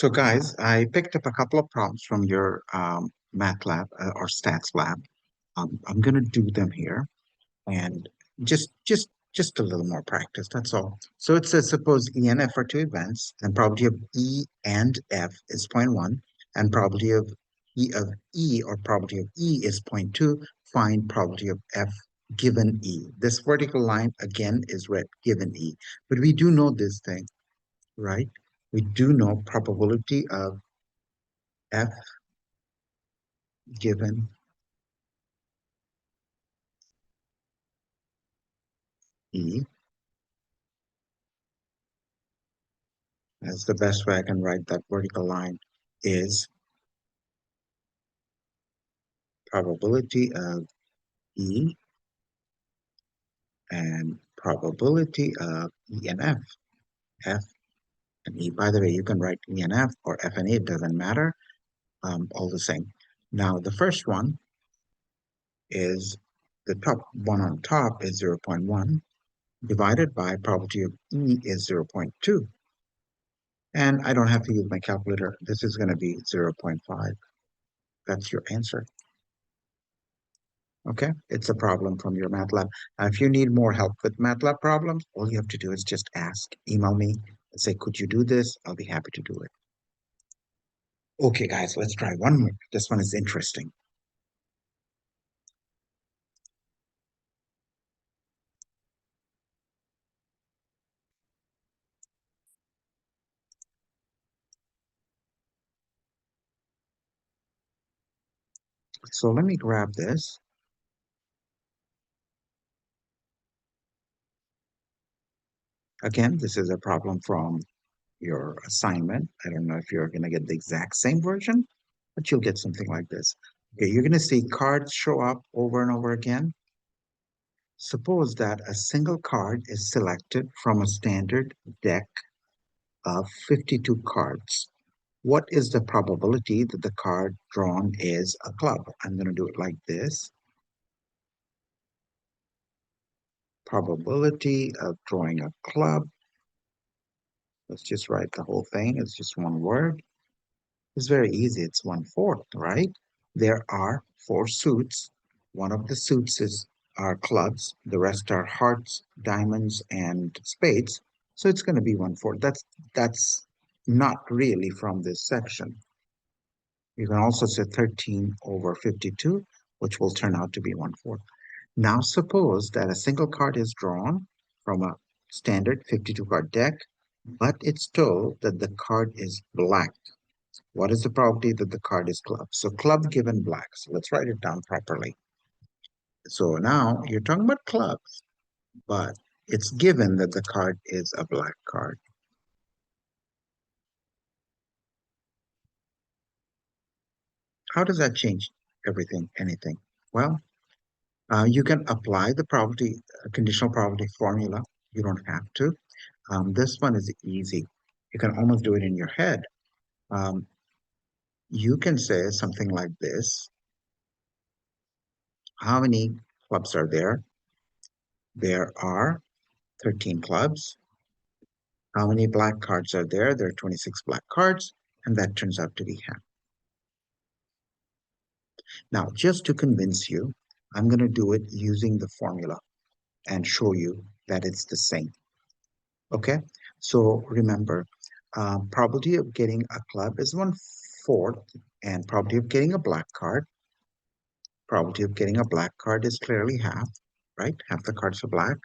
So guys, I picked up a couple of prompts from your math lab or stats lab. I'm gonna do them here and just a little more practice. That's all. So it says suppose E and F are two events, and probability of E and F is zero point 0.1, and probability of E or probability of E is zero point 0.2. Find probability of F given E. This vertical line again is read given E, but we do know this thing, right? We do know probability of F given E, as the best way I can write that vertical line is probability of E and probability of E and F. F and E. By the way, you can write E and F or F and E, it doesn't matter, all the same. Now, the first one is the top one on top is 0.1 divided by probability of E is 0.2. And I don't have to use my calculator. This is going to be 0.5. That's your answer. Okay, it's a problem from your MATLAB. If you need more help with MATLAB problems, all you have to do is just ask, email me, and say, could you do this? I'll be happy to do it. Okay, guys, let's try one more. This one is interesting. So let me grab this. Again, this is a problem from your assignment. I don't know if you're going to get the exact same version, but you'll get something like this. Okay, you're going to see cards show up over and over again. Suppose that a single card is selected from a standard deck of 52 cards. What is the probability that the card drawn is a club? I'm going to do it like this. Probability of drawing a club. Let's just write the whole thing. It's just one word. It's very easy. It's 1/4, right? There are four suits. One of the suits are clubs. The rest are hearts, diamonds, and spades. So it's going to be 1/4. That's not really from this section. You can also say 13 over 52, which will turn out to be 1/4. Now suppose that a single card is drawn from a standard 52 card deck, but it's told that the card is black. What is the probability that the card is club? So club given black. So let's write it down properly. So now you're talking about clubs, but it's given that the card is a black card. How does that change everything, anything? Well, you can apply the probability, conditional probability formula. You don't have to. This one is easy. You can almost do it in your head. Um, you can say something like this. How many clubs are there? There are 13 clubs. How many black cards are there? There are 26 black cards, and that turns out to be half. Now, just to convince you, I'm going to do it using the formula and show you that it's the same. Okay, so remember, probability of getting a club is 1/4, and probability of getting a black card, probability of getting a black card is clearly half, right? Half the cards are black.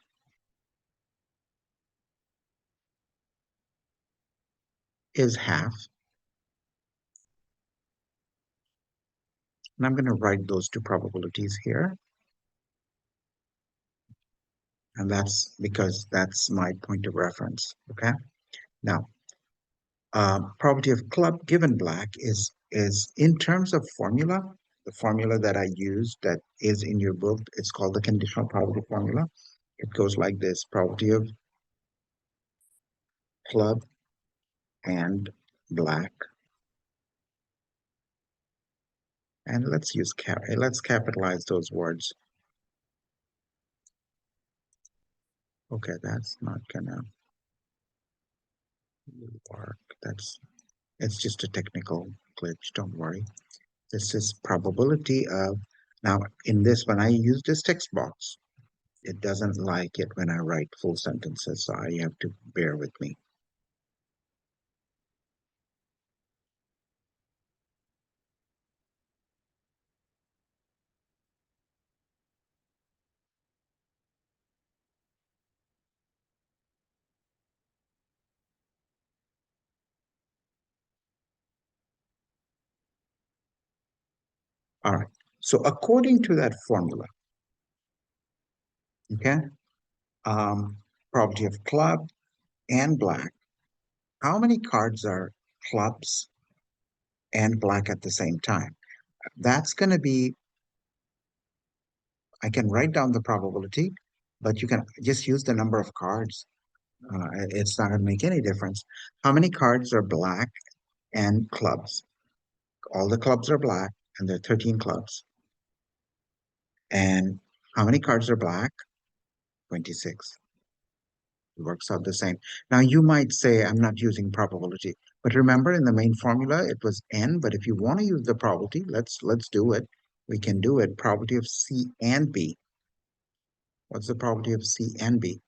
Is half. And I'm going to write those two probabilities here. And that's because that's my point of reference. Okay. Now, probability of club given black is in terms of formula, the formula that I use that is in your book, it's called the conditional probability formula. It goes like this: probability of club and black. And let's capitalize those words. Okay, that's not gonna work. That's It's just a technical glitch, don't worry. This is probability of, now in this, when I use this text box, it doesn't like it when I write full sentences, so you have to bear with me. All right. So according to that formula, okay, um, probability of club and black, how many cards are clubs and black at the same time? That's going to be, I can write down the probability, but you can just use the number of cards. It's not going to make any difference. How many cards are black and clubs? All the clubs are black, and there are 13 clubs. And how many cards are black? 26. It works out the same. Now, you might say, I'm not using probability. But remember, in the main formula, it was n. But if you want to use the probability, let's do it. We can do it. Probability of C and B. What's the probability of C and B?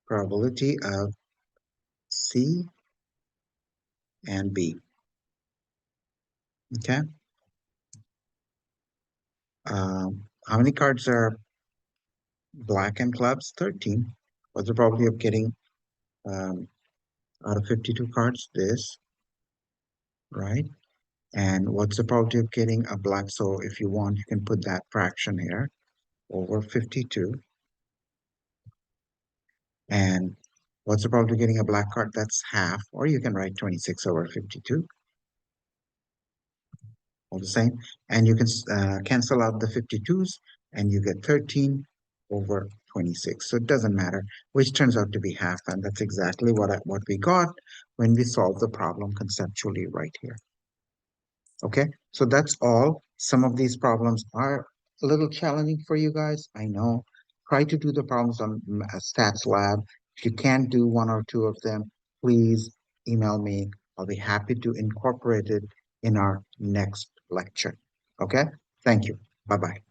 Probability of C and B. Okay. How many cards are black and clubs? 13. What's the probability of getting um, out of 52 cards? This, right? And what's the probability of getting a black? So if you want, you can put that fraction here over 52. And what's the probability of getting a black card? That's half. Or you can write 26 over 52, all the same. And you can cancel out the 52s and you get 13 over 26. So it doesn't matter, which turns out to be half. And that's exactly what we got when we solved the problem conceptually right here. Okay, so that's all. Some of these problems are a little challenging for you guys. I know. Try to do the problems on Stats Lab. If you can't do one or two of them, please email me. I'll be happy to incorporate it in our next lecture. Okay, thank you. Bye bye.